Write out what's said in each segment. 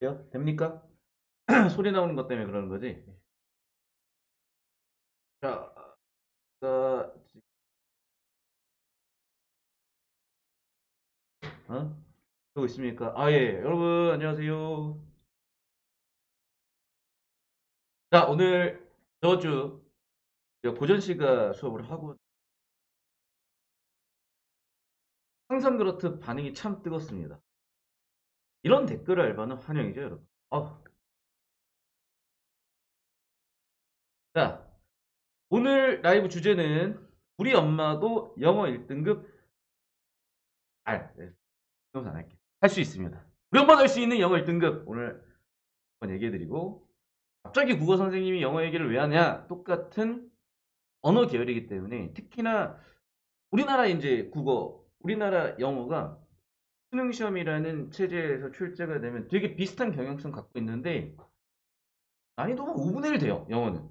돼요? 됩니까? 소리 나오는 것 때문에 그러는 거지? 자, 자, 어? 하고 있습니까? 아, 예. 여러분, 안녕하세요. 자, 오늘 저주 고전 씨가 수업을 하고 항상 그렇듯 반응이 참 뜨겁습니다. 이런 댓글을 알바는 환영이죠, 여러분. 자, 오늘 라이브 주제는 우리 엄마도 영어 1등급 네, 안 할게. 할 수 있습니다. 우리 엄마도 할 수 있는 영어 1등급 오늘 한번 얘기해드리고 갑자기 국어 선생님이 영어 얘기를 왜 하냐? 똑같은 언어 계열이기 때문에 특히나 우리나라 이제 국어, 우리나라 영어가 수능 시험이라는 체제에서 출제가 되면 되게 비슷한 경향성 갖고 있는데 난이도가 5분의 1 돼요, 영어는.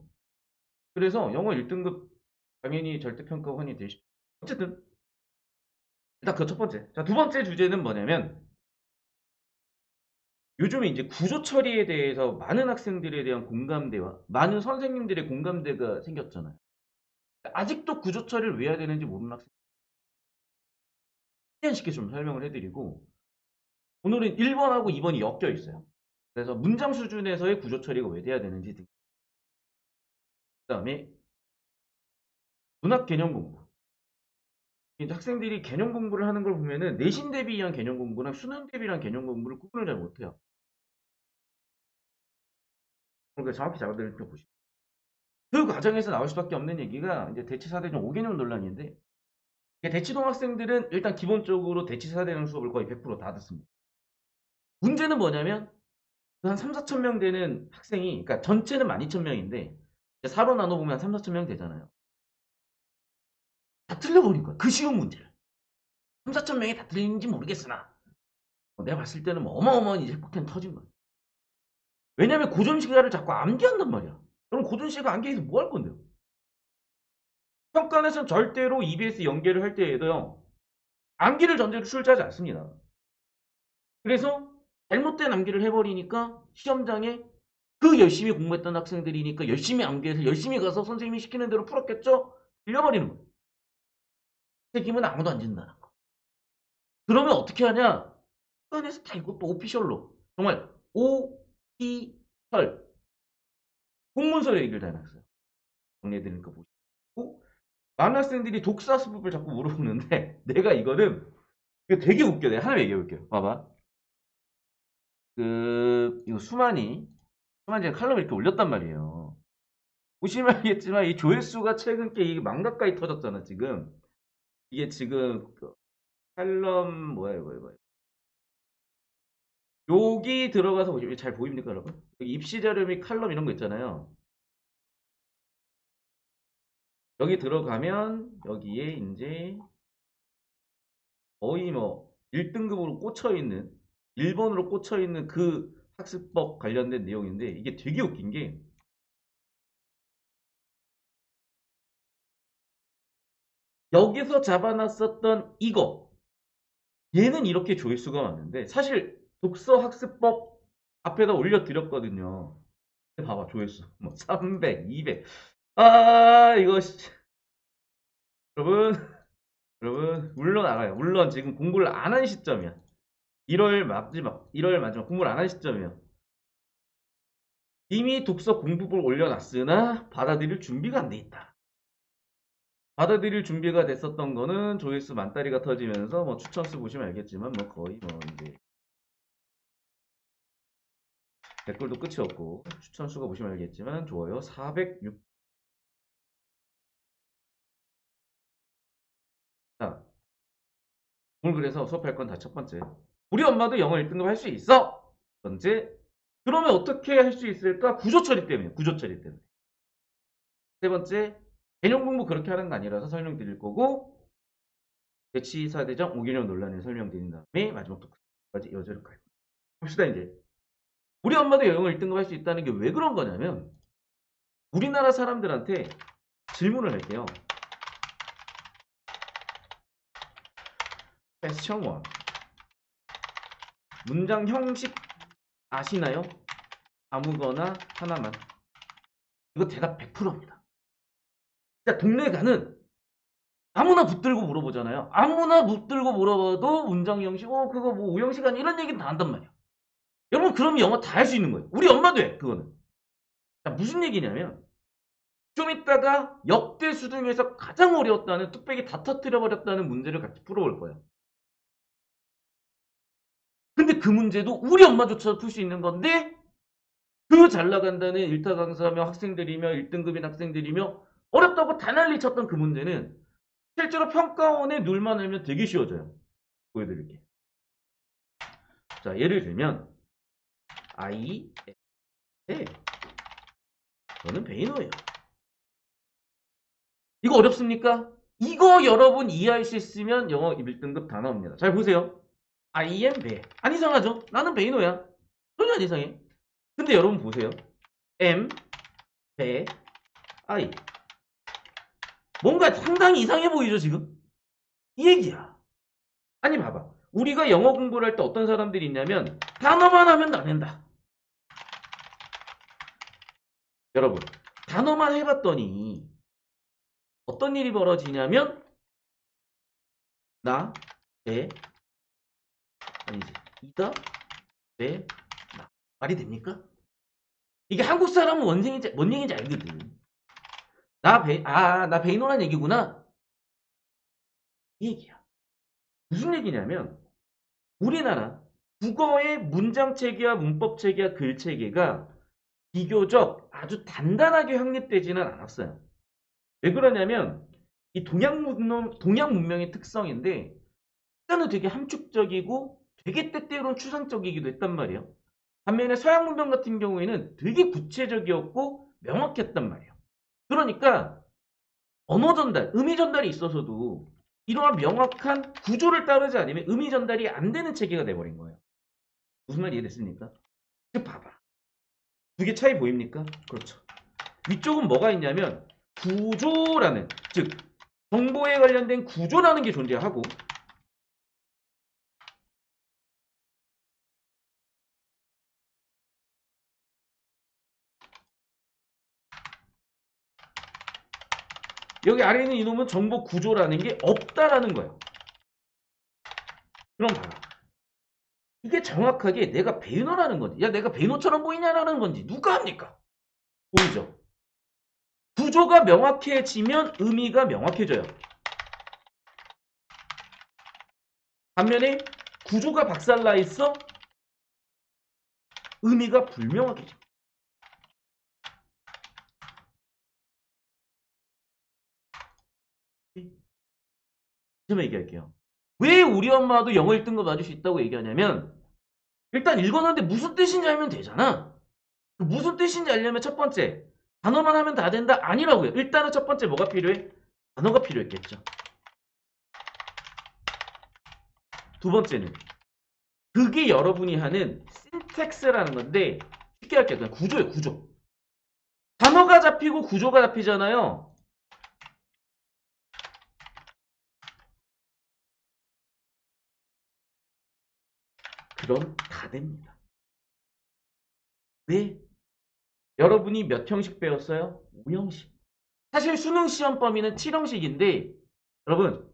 그래서 영어 1등급 당연히 절대평가원이 되십시오. 어쨌든 일단 그 첫 번째. 자, 두 번째 주제는 뭐냐면 요즘에 이제 구조 처리에 대해서 많은 학생들에 대한 공감대와 많은 선생님들의 공감대가 생겼잖아요. 아직도 구조 처리를 왜 해야 되는지 모르는 학생 최대한 쉽게 좀 설명을 해드리고 오늘은 1번하고 2번이 엮여 있어요. 그래서 문장 수준에서의 구조 처리가 왜 돼야 되는지 등. 그다음에 문학 개념 공부. 이제 학생들이 개념 공부를 하는 걸 보면은 내신 대비한 개념 공부랑 수능 대비한 개념 공부를 구분을 잘 못해요. 그러니까 정확히 잡아드릴 때 보시죠. 그 과정에서 나올 수밖에 없는 얘기가 이제 대치 4대전 5개념 논란인데 대치동 학생들은 일단 기본적으로 대치 4대전 수업을 거의 100%다 듣습니다. 문제는 뭐냐면 한 3, 4천 명 되는 학생이 그러니까 전체는 12,000명인데 4로 나눠보면 3, 4천 명 되잖아요. 다 틀려버린 거야. 그 쉬운 문제를. 3, 4천 명이 다 틀리는지 모르겠으나 내가 봤을 때는 뭐 어마어마한 이제 폭탄 터진 거야. 왜냐면 고전 시가를 자꾸 암기한단 말이야. 그럼 고전 시가 암기해서 뭐 할 건데요? 평가에서는 절대로 EBS 연계를 할 때에도요. 암기를 전제로 출제하지 않습니다. 그래서 잘못된 암기를 해버리니까 시험장에 그 열심히 공부했던 학생들이니까 열심히 암기해서 열심히 가서 선생님이 시키는 대로 풀었겠죠? 틀려버리는 거예요. 책임은 아무도 안 진다는 거. 그러면 어떻게 하냐? 학교에서 다 이것도 오피셜로 정말 오피셜 공문서로 얘기를 다 해놨어요. 정리해드리는 거 보시고 많은 학생들이 독사수법을 자꾸 물어보는데 내가 이거는 이거 되게 웃겨. 내가 하나 얘기해볼게요. 봐봐. 이거 수만이 제가 칼럼 이렇게 올렸단 말이에요. 보시면 알겠지만 이 조회수가 최근 게 이게 망각가이 터졌잖아 지금. 이게 지금 그 칼럼 뭐야 이거 여기 들어가서 보시면 잘 보입니까 여러분? 여기 입시 자료 및 칼럼 이런 거 있잖아요. 여기 들어가면 여기에 이제 거의 뭐 1등급으로 꽂혀 있는 1번으로 꽂혀 있는 그 학습법 관련된 내용인데 이게 되게 웃긴 게 여기서 잡아놨었던 이거 얘는 이렇게 조회수가 많은데 사실 독서 학습법 앞에다 올려드렸거든요. 봐봐 조회수 뭐 300, 200. 아 이거 여러분 여러분 물론 알아요. 물론 지금 공부를 안 한 시점이야. 1월 마지막 공부를 안 한 시점이에요. 이미 독서 공부를 올려놨으나 받아들일 준비가 안 돼 있다. 받아들일 준비가 됐었던 거는 조회수 만다리가 터지면서 뭐 추천수 보시면 알겠지만 뭐 거의 뭐 이제 댓글도 끝이 없고 추천수가 보시면 알겠지만 좋아요 406. 자, 오늘 그래서 수업할 건 다 첫 번째. 우리 엄마도 영어 1등급 할 수 있어. 두 번째. 그러면 어떻게 할 수 있을까? 구조 처리 때문에. 구조 처리 때문에. 세 번째. 개념 공부 그렇게 하는 거 아니라서 설명드릴 거고 대치사대장 5개념 논란을 설명드린 다음에 마지막 토크까지 이어질 거예요. 봅시다 이제. 우리 엄마도 영어 1등급 할 수 있다는 게 왜 그런 거냐면 우리나라 사람들한테 질문을 할게요. Question 1. 문장 형식 아시나요? 아무거나 하나만. 이거 대답 100%입니다. 진짜 동네 가는 아무나 붙들고 물어보잖아요. 아무나 붙들고 물어봐도 문장 형식, 그거 뭐 오형식 아니 이런 얘기는 다 한단 말이야. 여러분 그러면 영어 다 할 수 있는 거예요. 우리 엄마도 해 그거는. 자, 무슨 얘기냐면 좀 이따가 역대 수능에서 가장 어려웠다는 뚝배기 다 터뜨려버렸다는 문제를 같이 풀어볼 거예요. 근데 그 문제도 우리 엄마조차 풀 수 있는 건데 그 잘 나간다는 일타 강사며 학생들이며 1등급인 학생들이며 어렵다고 다 난리 쳤던 그 문제는 실제로 평가원에 눌만 알면 되게 쉬워져요. 보여드릴게요. 자, 예를 들면 I, 에 저는 베이노예요. 이거 어렵습니까? 이거 여러분 이해할 수 있으면 영어 1등급 다 나옵니다. 잘 보세요. I am 베. 안 이상하죠? 나는 베이노야. 전혀 안 이상해. 근데 여러분 보세요. am, 베, I. 뭔가 상당히 이상해 보이죠 지금? 이 얘기야. 아니 봐봐. 우리가 영어 공부를 할 때 어떤 사람들이 있냐면 단어만 하면 다 된다. 여러분 단어만 해봤더니 어떤 일이 벌어지냐면 나, 배, 아니지 이다, 배, 나. 말이 됩니까? 이게 한국 사람은 뭔 얘기인지 알거든. 나 베이노란 얘기구나. 이 얘기야. 무슨 얘기냐면 우리나라 국어의 문장 체계와 문법 체계와 글 체계가 비교적 아주 단단하게 확립되지는 않았어요. 왜 그러냐면 이 동양 문명의 특성인데 일단은 되게 함축적이고 되게 때때로는 추상적이기도 했단 말이에요. 반면에 서양 문명 같은 경우에는 되게 구체적이었고 명확했단 말이에요. 그러니까 언어 전달, 의미 전달이 있어서도 이러한 명확한 구조를 따르지 않으면 의미 전달이 안 되는 체계가 돼버린 거예요. 무슨 말 이해됐습니까? 즉 봐봐. 두 개 차이 보입니까? 그렇죠. 위쪽은 뭐가 있냐면 구조라는, 즉 정보에 관련된 구조라는 게 존재하고 여기 아래에 있는 이놈은 정보 구조라는 게 없다라는 거예요. 그럼 봐봐. 이게 정확하게 내가 베이너라는 건지, 야 내가 베이너처럼 보이냐라는 건지 누가 합니까? 보이죠? 구조가 명확해지면 의미가 명확해져요. 반면에 구조가 박살나 있어 의미가 불명확해져. 좀 얘기할게요. 왜 우리 엄마도 영어 1등급 맞을 수 있다고 얘기하냐면 일단 읽었는데 무슨 뜻인지 알면 되잖아. 그 무슨 뜻인지 알려면 첫 번째 단어만 하면 다 된다? 아니라고요. 일단은 첫 번째 뭐가 필요해? 단어가 필요했겠죠. 두 번째는 그게 여러분이 하는 신텍스라는 건데 쉽게 할게요. 그냥 구조예요. 구조. 단어가 잡히고 구조가 잡히잖아요. 그럼 다 됩니다. 왜? 여러분이 몇 형식 배웠어요? 5형식. 사실 수능 시험 범위는 7형식인데 여러분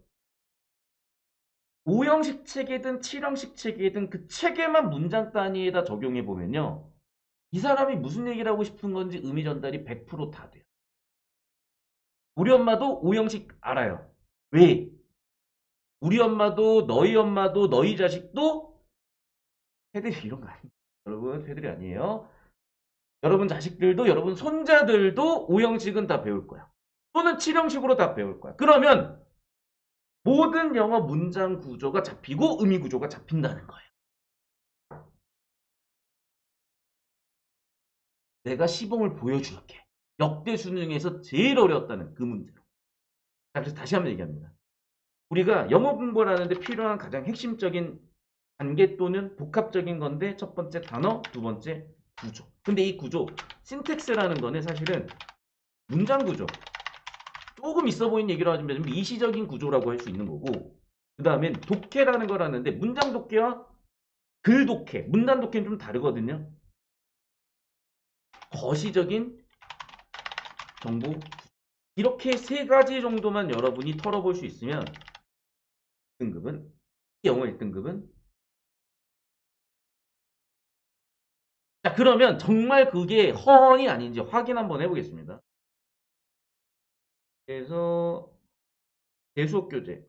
5형식 체계든 7형식 체계든 그 체계만 문장 단위에다 적용해 보면요. 이 사람이 무슨 얘기를 하고 싶은 건지 의미 전달이 100% 다 돼요. 우리 엄마도 5형식 알아요. 왜? 우리 엄마도 너희 엄마도 너희 자식도 패들이 이런 거 아니에요. 여러분 패들이 아니에요. 여러분 자식들도 여러분 손자들도 5형식은 다 배울 거야. 또는 7형식으로 다 배울 거야. 그러면 모든 영어 문장 구조가 잡히고 의미 구조가 잡힌다는 거예요. 내가 시범을 보여줄게. 역대 수능에서 제일 어려웠다는 그 문제로. 자, 그래서 다시 한번 얘기합니다. 우리가 영어 공부를 하는데 필요한 가장 핵심적인 단계 또는 복합적인 건데 첫 번째 단어, 두 번째 구조. 근데 이 구조, 신텍스라는 거는 사실은 문장 구조. 조금 있어 보이는 얘기로 하자면 미시적인 구조라고 할 수 있는 거고 그 다음엔 독해라는 걸 하는데 문장 독해와 글 독해, 문단 독해는 좀 다르거든요. 거시적인 정보 이렇게 세 가지 정도만 여러분이 털어볼 수 있으면 1등급은 영어 1등급은 자 그러면 정말 그게 허언이 아닌지 확인 한번 해보겠습니다. 그래서 대수업 교재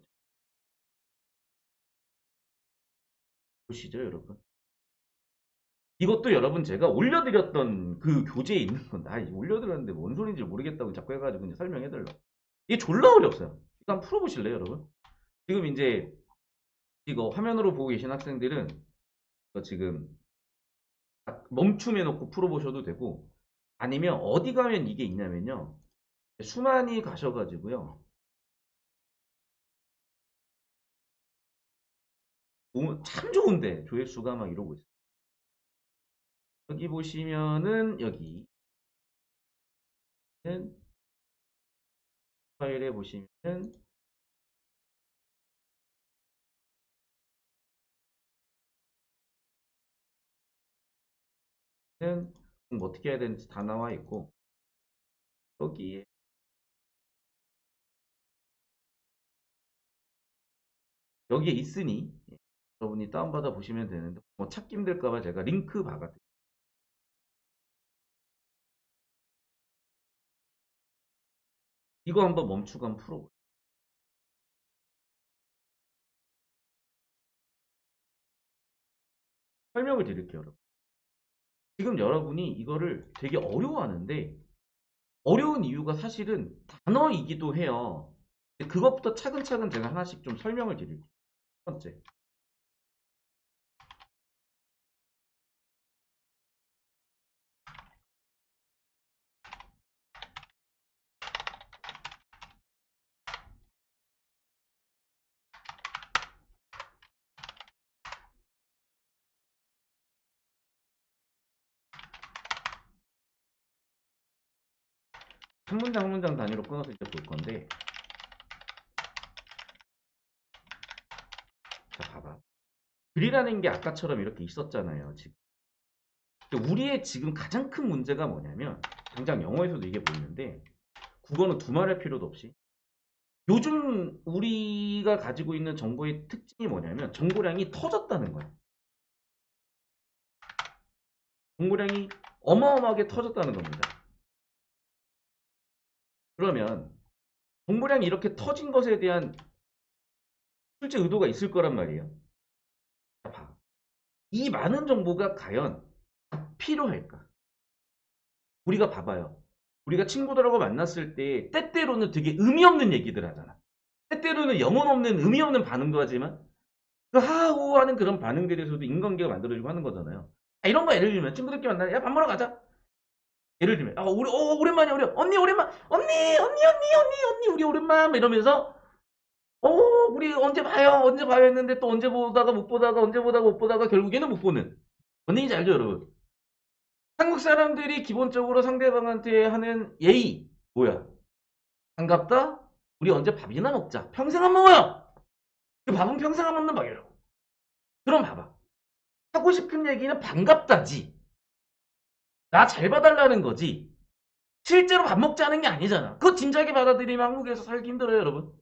보시죠 여러분. 이것도 여러분 제가 올려드렸던 그 교재에 있는 건데 올려드렸는데 뭔 소리인지 모르겠다고 자꾸 해가지고 이제 설명해달라. 이게 졸라 어렵어요. 이거 한번 풀어보실래요 여러분? 지금 이제 이거 화면으로 보고 계신 학생들은 이거 지금 멈춤해 놓고 풀어보셔도 되고 아니면 어디 가면 이게 있냐면요. 수만이 가셔가지고요. 참 좋은데 조회수가 막 이러고 있어요. 여기 보시면은 여기 파일에 보시면은 뭐 어떻게 해야 되는지 다 나와 있고 여기에 여기에 있으니 여러분이 다운받아 보시면 되는데 뭐 찾기 힘들까봐 제가 링크 박아드릴게요. 이거 한번 멈추고 한번 풀어보세요. 설명을 드릴게요. 여러분. 지금 여러분이 이거를 되게 어려워하는데 어려운 이유가 사실은 단어이기도 해요. 그것부터 차근차근 제가 하나씩 좀 설명을 드릴게요. 첫 번째. 한 문장 한 문장 단위로 끊어서 이제 볼 건데 자 봐봐. 글이라는 게 아까처럼 이렇게 있었잖아요. 지금. 우리의 지금 가장 큰 문제가 뭐냐면 당장 영어에서도 이게 보이는데 국어는 두말할 필요도 없이 요즘 우리가 가지고 있는 정보의 특징이 뭐냐면 정보량이 터졌다는 거예요. 정보량이 어마어마하게 터졌다는 겁니다. 그러면 정보량이 이렇게 터진 것에 대한 실제 의도가 있을 거란 말이에요. 봐. 이 많은 정보가 과연 필요할까? 우리가 봐봐요. 우리가 친구들하고 만났을 때 때때로는 되게 의미 없는 얘기들 하잖아. 때때로는 영혼 없는 의미 없는 반응도 하지만 그 하하호 하는 그런 반응들에서도 인관계가 만들어지고 하는 거잖아요. 이런 거 예를 들면 친구들끼리 만나 야 밥 먹으러 가자. 예를 들면 우리 오랜만이야 우리 언니 오랜만 언니 우리 오랜만 이러면서 우리 언제 봐요 했는데 또 언제 보다가 못 보다가 언제 보다가 못 보다가 결국에는 못 보는 뭔 얘기인지 알죠 여러분? 한국 사람들이 기본적으로 상대방한테 하는 예의 뭐야? 반갑다? 우리 언제 밥이나 먹자. 평생 안 먹어요. 그 밥은 평생 안 먹는 밥이라고. 그럼 봐봐. 하고 싶은 얘기는 반갑다지. 나 잘 봐달라는 거지. 실제로 밥 먹자는 게 아니잖아. 그거 진작에 받아들이면 한국에서 살기 힘들어요, 여러분.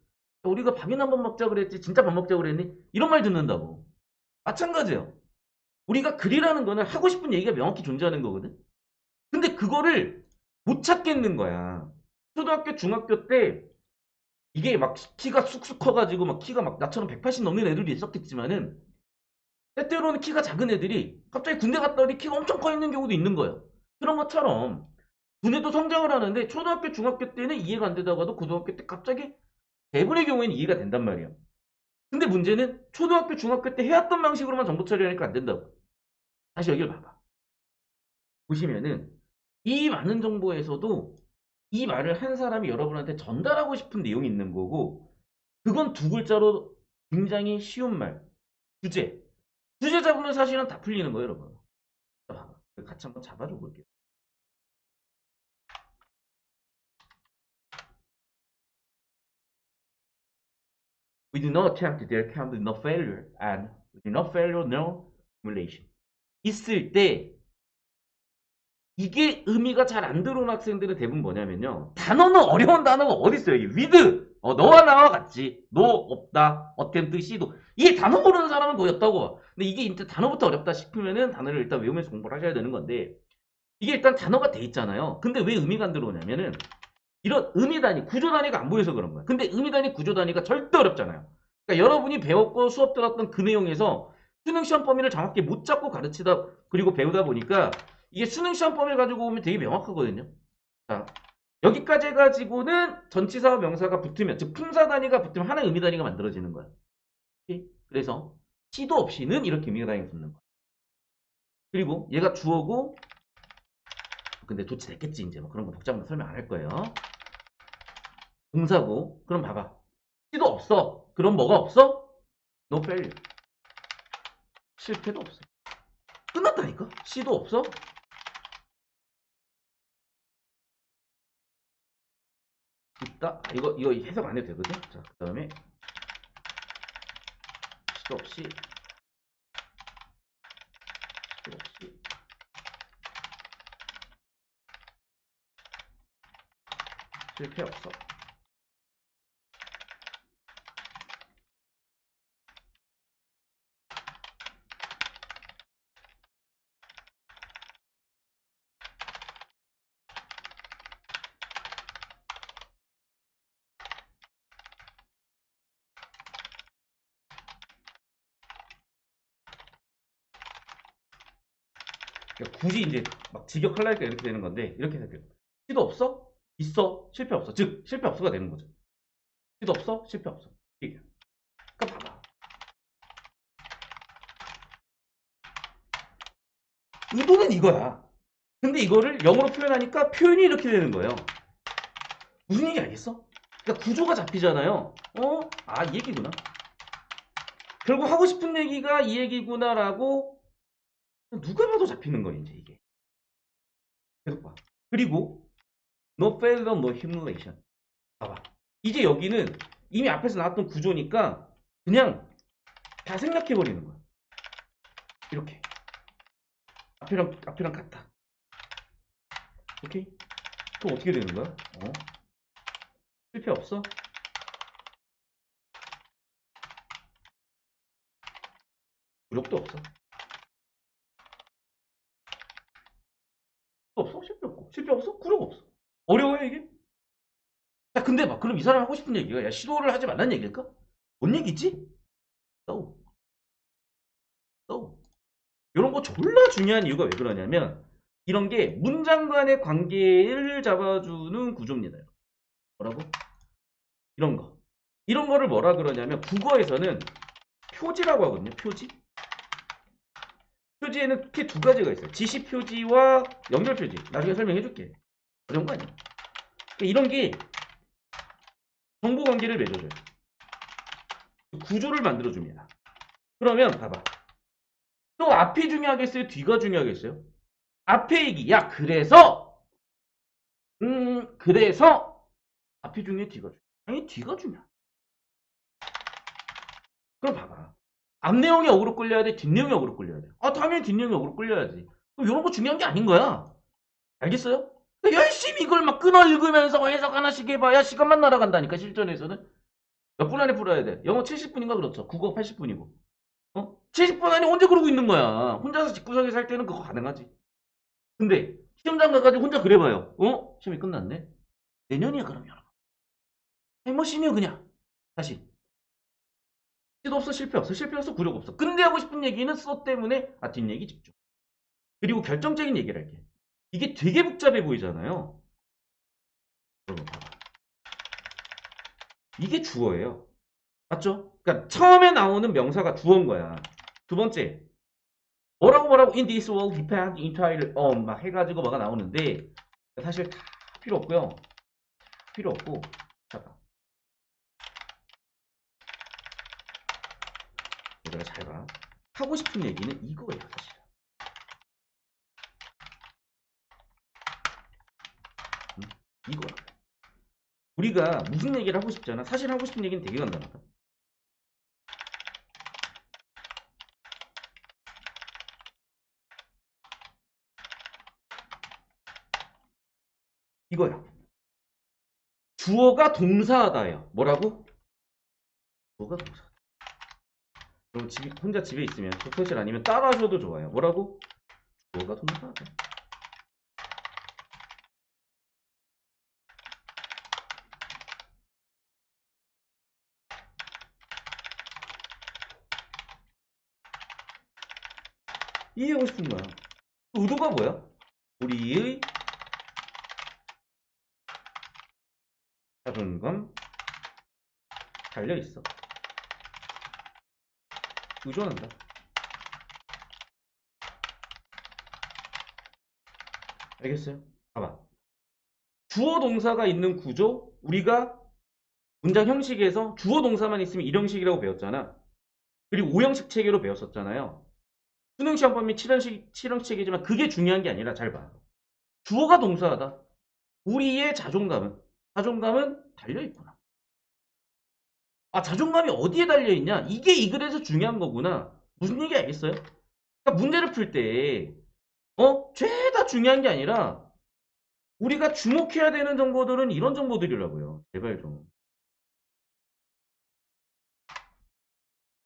우리가 밥이나 한번 먹자 그랬지. 진짜 밥 먹자 그랬니? 이런 말 듣는다고. 마찬가지예요. 우리가 글이라는 거는 하고 싶은 얘기가 명확히 존재하는 거거든. 근데 그거를 못 찾겠는 거야. 초등학교, 중학교 때 이게 막 키가 쑥쑥 커가지고 막 키가 막 나처럼 180 넘는 애들도 있었겠지만은 때때로는 키가 작은 애들이 갑자기 군대 갔다 오니 키가 엄청 커 있는 경우도 있는 거예요. 그런 것처럼 군에도 성장을 하는데 초등학교, 중학교 때는 이해가 안 되다가도 고등학교 때 갑자기 대부분의 경우에는 이해가 된단 말이에요. 근데 문제는 초등학교, 중학교 때 해왔던 방식으로만 정보 처리하니까 안 된다고. 다시 여기를 봐봐. 보시면은 이 많은 정보에서도 이 말을 한 사람이 여러분한테 전달하고 싶은 내용이 있는 거고 그건 두 글자로 굉장히 쉬운 말. 주제. 주제 잡으면 사실은 다 풀리는 거예요, 여러분. 자, 같이 한번 잡아줘 볼게요. We do not attempt there can be no failure and we do not failure no 시뮬레이션 있을 때 이게 의미가 잘 안 들어오는 학생들은 대부분 뭐냐면요. 단어는 어려운 단어가 어디 있어요? 이게 with 너와 나와 같지. no 없다. attempt 시도. 이게 단어 모르는 사람은 노였다고 봐. 근데 이게 일단 단어부터 어렵다 싶으면은 단어를 일단 외우면서 공부를 하셔야 되는 건데 이게 일단 단어가 돼 있잖아요. 근데 왜 의미가 안 들어오냐면은 이런 의미 단위, 구조 단위가 안 보여서 그런 거야. 근데 의미 단위, 구조 단위가 절대 어렵잖아요. 그러니까 여러분이 배웠고 수업 들었던 그 내용에서 수능 시험 범위를 정확히 못 잡고 가르치다 그리고 배우다 보니까 이게 수능 시험 범위를 가지고 오면 되게 명확하거든요. 자, 여기까지 해가지고는 전치사와 명사가 붙으면, 즉 품사 단위가 붙으면 하나의 의미 단위가 만들어지는 거야. 오케이? 그래서 시도 없이는 이렇게 의미 단위가 붙는 거야. 그리고 얘가 주어고, 근데 도치 됐겠지 이제 뭐 그런 거 복잡한 설명 안 할 거예요. 동사고, 그럼 봐봐. 시도 없어. 그럼 뭐가 없어? No failure. 실패도 없어. 끝났다니까? 시도 없어? 있다? 이거 해석 안 해도 되거든? 자, 그 다음에 시도 없이 실패 없어. 그러니까 굳이 이제 막 직역하려니까 이렇게 되는 건데 이렇게 해석해요. 시도 없어? 있어? 실패 없어. 즉 실패 없어가 되는 거죠. 시도 없어? 실패 없어. 이게. 그러니까 봐봐. 의도는 이거야. 근데 이거를 영어로 표현하니까 표현이 이렇게 되는 거예요. 무슨 얘기 알겠어? 그러니까 구조가 잡히잖아요. 이 얘기구나. 결국 하고 싶은 얘기가 이 얘기구나라고 누가 봐도 잡히는 거야 이제 이게. 계속 봐. 그리고 no failure, no humiliation. 봐봐. 이제 여기는 이미 앞에서 나왔던 구조니까 그냥 다 생략해버리는 거야. 이렇게. 앞이랑 같다. 오케이? 그럼 어떻게 되는 거야? 실패 없어? 굴욕도 없어? 없어? 실패 없고. 실패 없어? 굴욕 없어. 어려워요 이게? 자 근데 막 그럼 이 사람이 하고 싶은 얘기가 야 시도를 하지 말라는 얘기일까? 뭔 얘기지? So. 이런 거 졸라 중요한 이유가 왜 그러냐면 이런 게 문장 간의 관계를 잡아주는 구조입니다. 뭐라고? 이런 거. 이런 거를 뭐라 그러냐면 국어에서는 표지라고 하거든요. 표지. 표지에는 특히 두 가지가 있어요. 지시 표지와 연결 표지. 나중에 설명해 줄게. 어려운 거 아니야. 그러니까 이런 게 정보 관계를 맺어줘요. 구조를 만들어줍니다. 그러면 봐봐. 또 앞이 중요하겠어요? 뒤가 중요하겠어요? 앞에 얘기. 야 그래서 앞이 중요해? 뒤가 중요해? 아니 뒤가 중요해. 그럼 봐봐. 앞 내용이 어그로 끌려야 돼? 뒷 내용이 어그로 끌려야 돼? 당연히 뒷 내용이 어그로 끌려야지. 그럼 이런 거 중요한 게 아닌 거야. 알겠어요? 열심히 이걸 막 끊어 읽으면서 해석 하나씩 해봐야 시간만 날아간다니까 실전에서는. 몇 분 안에 풀어야 돼? 영어 70분인가 그렇죠. 국어 80분이고. 70분 안에 언제 그러고 있는 거야. 혼자서 집구석에서 할 때는 그거 가능하지. 근데 시험장 가가지고 혼자 그래봐요. 시험이 끝났네. 내년이야 그럼 여러분. 타임머신이요 그냥. 다시. 시도 없어 실패 없어 실패 없어 굴욕 없어. 근데 하고 싶은 얘기는 써 때문에 뒷얘기 집중. 그리고 결정적인 얘기를 할게. 이게 되게 복잡해 보이잖아요. 여러분 봐봐. 이게 주어예요. 맞죠? 그러니까 처음에 나오는 명사가 주어인 거야. 두 번째 뭐라고 in this world depend entirely on 막 해가지고 뭐가 나오는데 사실 다 필요 없고요. 필요 없고 잠깐. 얘들아 잘 봐. 하고 싶은 얘기는 이거예요 사실. 이거야. 우리가 무슨 얘기를 하고 싶잖아. 사실 하고 싶은 얘기는 되게 간단하다. 이거야. 주어가 동사하다예요. 뭐라고? 주어가 동사하다. 그럼 혼자 집에 있으면 독서실 아니면 따라 하셔도 좋아요. 뭐라고? 주어가 동사하다. 이해하고 싶은 거야. 의도가 뭐야? 우리의 자존감 달려있어. 의존한다. 알겠어요? 봐봐. 주어 동사가 있는 구조, 우리가 문장 형식에서 주어 동사만 있으면 1형식이라고 배웠잖아. 그리고 5형식 체계로 배웠었잖아요. 수능 시험 범위 7형식 체계지만 그게 중요한 게 아니라 잘 봐. 주어가 동사하다. 우리의 자존감은 달려있구나. 아, 자존감이 어디에 달려있냐? 이게 이 글에서 중요한 거구나. 무슨 얘기 알겠어요? 그러니까 문제를 풀 때, 죄다 중요한 게 아니라, 우리가 주목해야 되는 정보들은 이런 정보들이라고요. 제발 좀.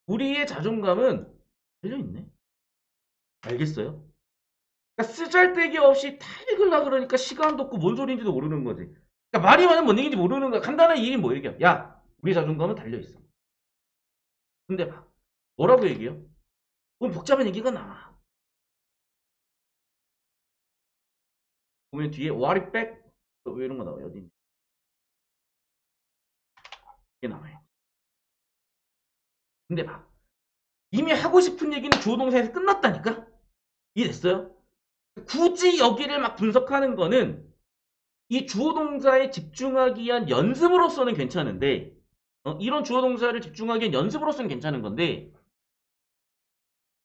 우리의 자존감은 달려있네. 알겠어요? 그러니까 쓰잘데기 없이 다 읽으려고 그러니까 시간도 없고 뭔 소리인지도 모르는 거지. 그러니까 말이 많으면 뭔 얘기인지 모르는 거야. 간단한 얘기는 뭐 얘기야? 야, 우리 자존감은 달려있어. 근데 막 뭐라고 얘기해요? 그럼 복잡한 얘기가 나와. 보면 뒤에 what it back 왜 이런 거 나와요? 어디? 이게 나와요. 근데 봐. 이미 하고 싶은 얘기는 주어 동사에서 끝났다니까? 이해됐어요? 굳이 여기를 막 분석하는 거는 이 주어 동사에 집중하기 위한 연습으로서는 괜찮은데 이런 주어 동사를 집중하기 위한 연습으로서는 괜찮은 건데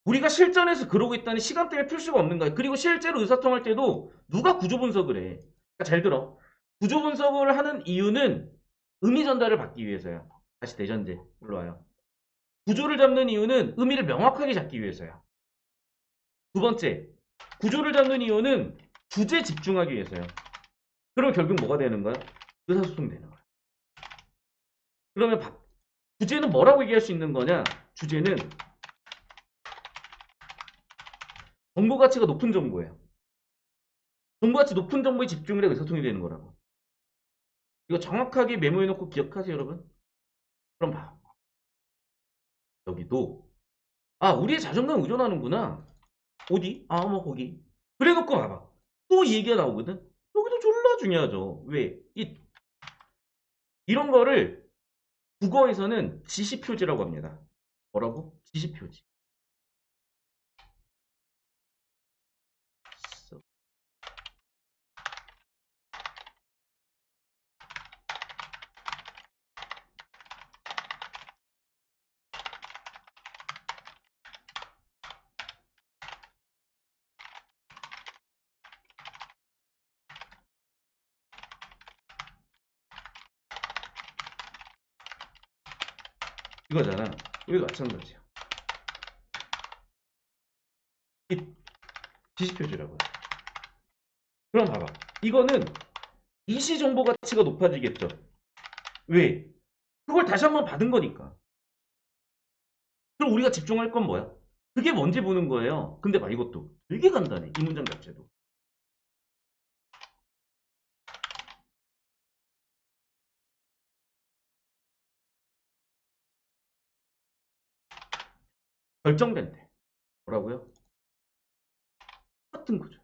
우리가 실전에서 그러고 있다는 시간 때문에 풀 수가 없는 거야. 그리고 실제로 의사소통할 때도 누가 구조 분석을 해. 그러니까 잘 들어. 구조 분석을 하는 이유는 의미 전달을 받기 위해서야. 다시 대전제 올라와요. 구조를 잡는 이유는 의미를 명확하게 잡기 위해서야. 두 번째, 구조를 잡는 이유는 주제에 집중하기 위해서요. 그럼 결국 뭐가 되는 거야? 의사소통이 되는 거야. 그러면 주제는 뭐라고 얘기할 수 있는 거냐? 주제는 정보 가치가 높은 정보예요. 정보 가치 높은 정보에 집중을 해 의사소통이 되는 거라고. 이거 정확하게 메모해놓고 기억하세요, 여러분. 그럼 봐. 여기도 우리의 자존감 의존하는구나. 어디? 뭐 거기. 그래놓고 봐봐. 또 얘기가 나오거든. 여기도 졸라 중요하죠. 왜? 이런 거를 국어에서는 지시표지라고 합니다. 뭐라고? 지시표지. 이거잖아. 여기도 마찬가지야. 이 지시표지라고요. 그럼 봐봐. 이거는 이시 정보 가치가 높아지겠죠. 왜? 그걸 다시 한번 받은 거니까. 그럼 우리가 집중할 건 뭐야? 그게 뭔지 보는 거예요. 근데 봐, 이것도 되게 간단해. 이 문장 자체도. 결정된 때. 뭐라고요? 똑같은 거죠.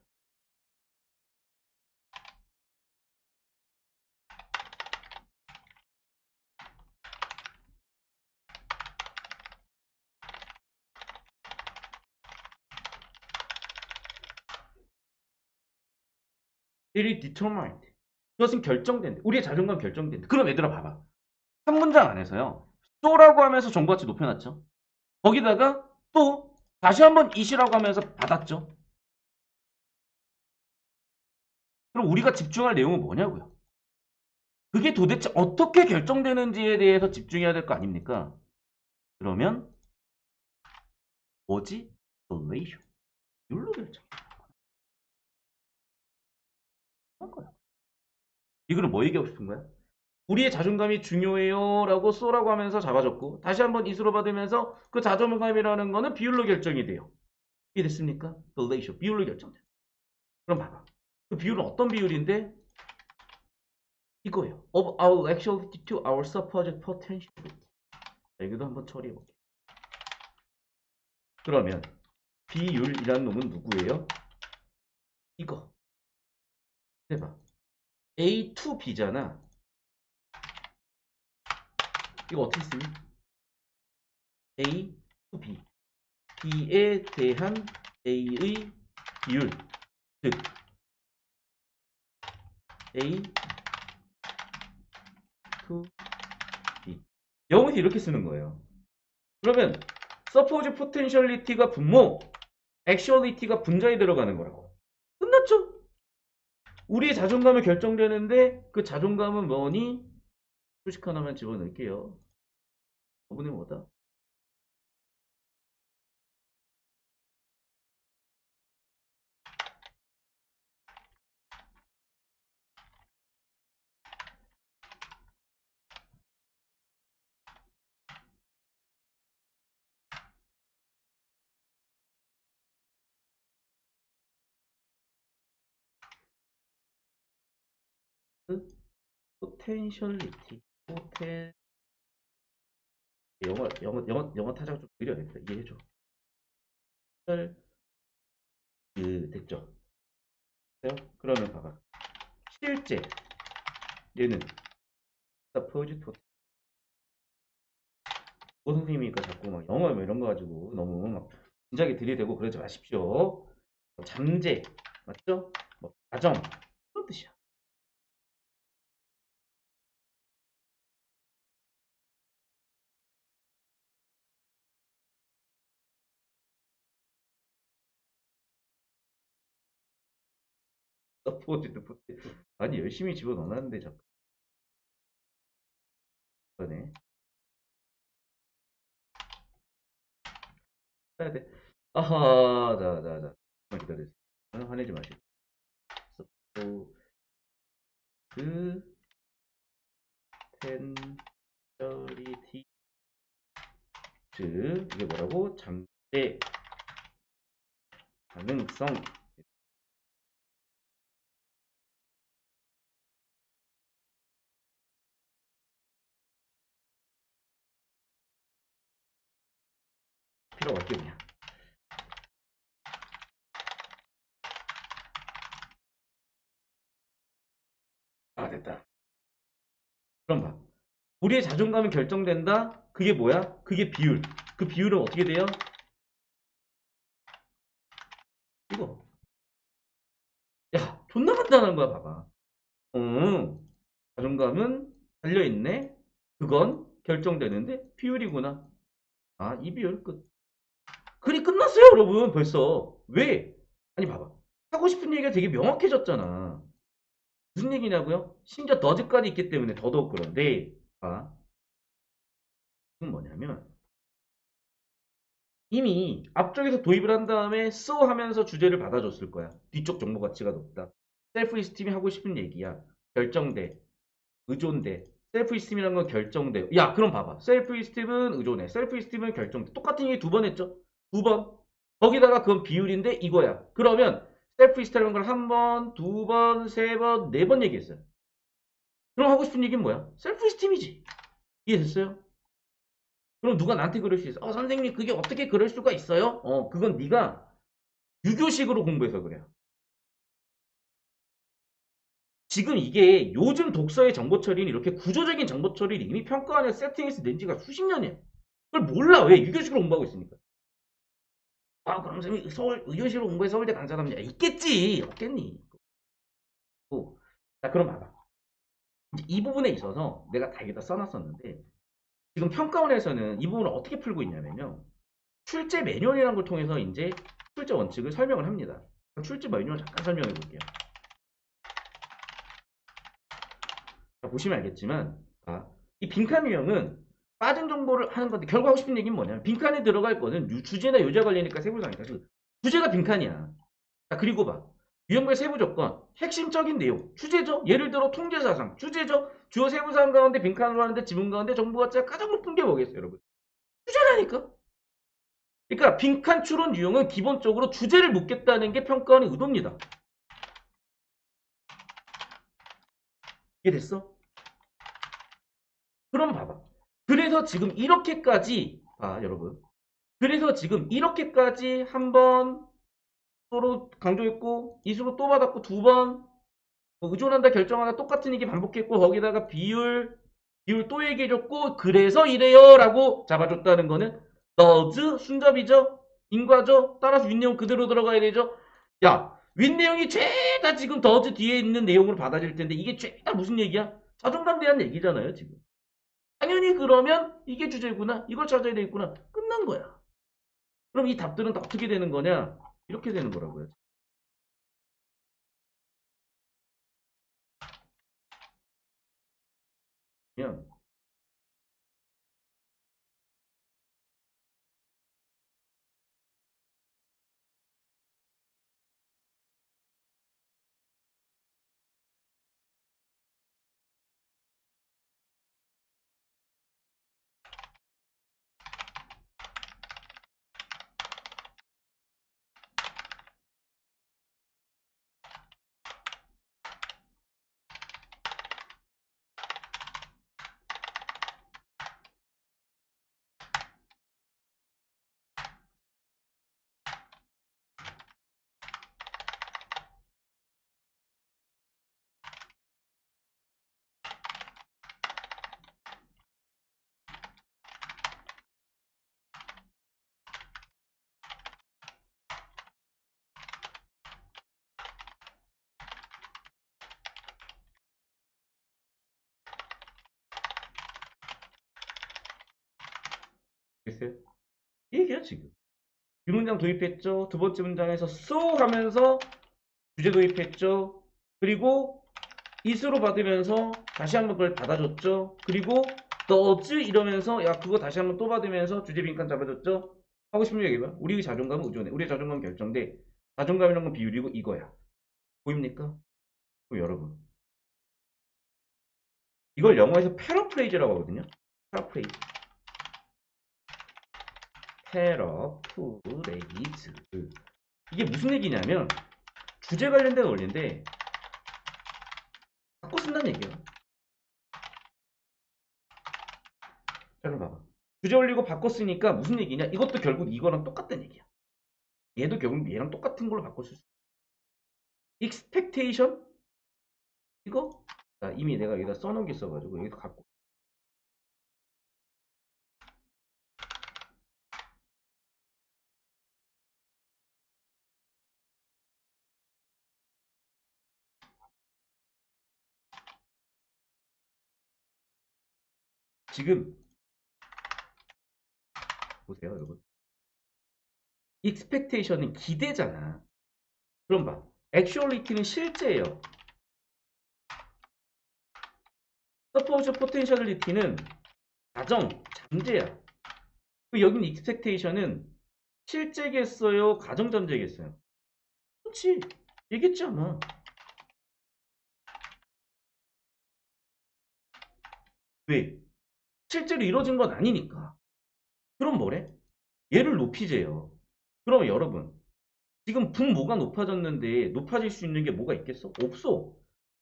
It is determined. 그것은 결정된 때. 우리의 자존감 결정된 때. 그럼 얘들아 봐봐. 한 문장 안에서요. so라고 하면서 정보가치 높여놨죠. 거기다가 또 다시 한번 it이라고 하면서 받았죠. 그럼 우리가 집중할 내용은 뭐냐고요? 그게 도대체 어떻게 결정되는지에 대해서 집중해야 될 거 아닙니까? 그러면 뭐지? relation. 율로 결정. 한 거야. 이거는 뭐 얘기하고 싶은 거야? 우리의 자존감이 중요해요 라고 쏘라고 하면서 잡아줬고 다시 한번 이수로 받으면서 그 자존감이라는 거는 비율로 결정이 돼요. 이해됐습니까? The ratio, 비율로 결정돼. 그럼 봐봐. 그 비율은 어떤 비율인데? 이거예요. Of our actuality to our supposed potentiality. 자, 여기도 한번 처리해볼게요. 그러면 비율이라는 놈은 누구예요? 이거. 해봐. A to B잖아. 이거 어떻게 쓰니? A to B. B에 대한 A의 비율. 즉 A to B. 영어에서 이렇게 쓰는 거예요. 그러면 suppose potentiality가 분모, actuality가 분자에 들어가는 거라고. 끝났죠? 우리의 자존감이 결정되는데 그 자존감은 뭐니? 수식 하나만 집어넣을게요. 저분이 뭐다? potentiality. 영어 타자가 좀 느려야겠다. 이해해줘. 됐죠? 그러면 봐봐. 실제 얘는 suppose 선생님이니까 자꾸 막 영어 뭐 이런 거 가지고 너무 막 진지하게 들이대고 그러지 마십시오. 잠재 맞죠? 뭐 가정 그런 뜻이야. suppose 아니 열심히 집어넣었는데 자꾸 그러네. 해야 돼. 아하, 자, 기다려주세요. 화내지 마시고. 그 텐저리티 즉 이게 뭐라고? 잠재 가능성. 필요가 없게 그냥. 아 됐다. 그럼 봐. 우리의 자존감이 결정된다. 그게 뭐야? 그게 비율. 그 비율은 어떻게 돼요? 이거. 야, 존나 간단한 거야, 봐봐. 자존감은 달려있네. 그건 결정되는데 비율이구나. 아, 이 비율 끝. 글이 끝났어요, 여러분. 벌써. 왜? 아니, 봐봐. 하고 싶은 얘기가 되게 명확해졌잖아. 무슨 얘기냐고요? 심지어 더즈까지 있기 때문에 더더욱 그런데, 봐. 이건 뭐냐면, 이미 앞쪽에서 도입을 한 다음에 so 하면서 주제를 받아줬을 거야. 뒤쪽 정보 가치가 높다. 셀프 이스팀이 하고 싶은 얘기야. 결정돼. 의존돼. 셀프 이스팀이라는 건 결정돼. 야, 그럼 봐봐. 셀프 이스팀은 의존해. 셀프 이스팀은 결정돼. 똑같은 얘기 두 번 했죠? 두 번. 거기다가 그건 비율인데 이거야. 그러면 셀프 이스팀이라는 걸 한 번, 두 번, 세 번, 네 번 얘기했어요. 그럼 하고 싶은 얘기는 뭐야? 셀프 이스팀이지. 이해됐어요? 그럼 누가 나한테 그럴 수 있어? 선생님 그게 어떻게 그럴 수가 있어요? 그건 네가 유교식으로 공부해서 그래요. 지금 이게 요즘 독서의 정보 처리는 이렇게 구조적인 정보 처리를 이미 평가원에 세팅해서 낸 지가 수십 년이야. 그걸 몰라. 왜? 유교식으로 공부하고 있으니까. 그럼 선생님 서울 의료식으로 공부해서 서울대 간 사람 있겠지. 없겠니? 자, 그럼 봐봐. 이제 이 부분에 있어서 내가 다 여기다 써놨었는데 지금 평가원에서는 이 부분을 어떻게 풀고 있냐면요. 출제 매뉴얼이라는 걸 통해서 이제 출제 원칙을 설명을 합니다. 출제 매뉴얼 잠깐 설명해 볼게요. 자, 보시면 알겠지만 이 빈칸 유형은 빠진 정보를 하는 건데 결국 하고 싶은 얘기는 뭐냐면 빈칸에 들어갈 거는 주제나 요지와 관련이니까 세부사니까 주제가 빈칸이야. 자, 그리고 봐. 유형별 세부 조건, 핵심적인 내용, 주제죠. 예를 들어 통계사상, 주제죠. 주요 세부사항 가운데 빈칸으로 하는데 지문 가운데 정보 가치가 가장 높은 게 뭐겠어요, 여러분? 주제라니까. 그러니까 빈칸 추론 유형은 기본적으로 주제를 묻겠다는 게 평가원의 의도입니다. 이해됐어? 그럼 봐봐. 그래서 지금 이렇게까지 여러분. 그래서 지금 이렇게까지 한번 서로 강조했고 이수로 또 받았고 두 번 의존한다 결정하다 똑같은 얘기 반복했고 거기다가 비율 또 얘기해줬고 그래서 이래요 라고 잡아줬다는 거는 does 순접이죠. 인과죠. 따라서 윗내용 그대로 들어가야 되죠. 야 윗내용이 죄다 지금 does 뒤에 있는 내용으로 받아들일 텐데 이게 죄다 무슨 얘기야? 자존감 대한 얘기잖아요 지금. 당연히 그러면 이게 주제구나. 이걸 찾아야 되겠구나. 끝난 거야. 그럼 이 답들은 다 어떻게 되는 거냐? 이렇게 되는 거라고요. 그냥 됐어요? 이 얘기야 지금. 이 문장 도입했죠. 두 번째 문장에서 so 하면서 주제 도입했죠. 그리고 is로 받으면서 다시 한번 그걸 받아줬죠. 그리고 does 이러면서 야 그거 다시 한번 또 받으면서 주제 빈칸 잡아줬죠. 하고 싶은 얘기가 우리의 자존감은 의존해. 우리의 자존감은 결정돼. 자존감이란 건 비율이고 이거야. 보입니까? 그럼 여러분 이걸 영어에서 패러프레이즈라고 하거든요. 패러프레이즈. 패러프레이즈. 이게 무슨 얘기냐면 주제 관련된 원리인데 바꿔 쓴다는 얘기예요. 자 그럼 봐봐. 주제 올리고 바꿔 쓰니까 무슨 얘기냐? 이것도 결국 이거랑 똑같다는 얘기야. 얘도 결국 얘랑 똑같은 걸로 바꿔 쓸 수 있어. expectation 이거 이미 내가 여기다 써놓은 게 있어가지고 여기서 갖고 지금 보세요 여러분. expectation은 기대잖아. 그럼 봐. actuality는 실제예요. suppose potentiality는 가정, 잠재야. 여기는 expectation은 실제겠어요? 가정 잠재겠어요? 그렇지. 얘기했지 아마. 왜? 실제로 이루어진 건 아니니까. 그럼 뭐래? 얘를 높이재요. 그럼 여러분 지금 분모가 높아졌는데 높아질 수 있는 게 뭐가 있겠어? 없어.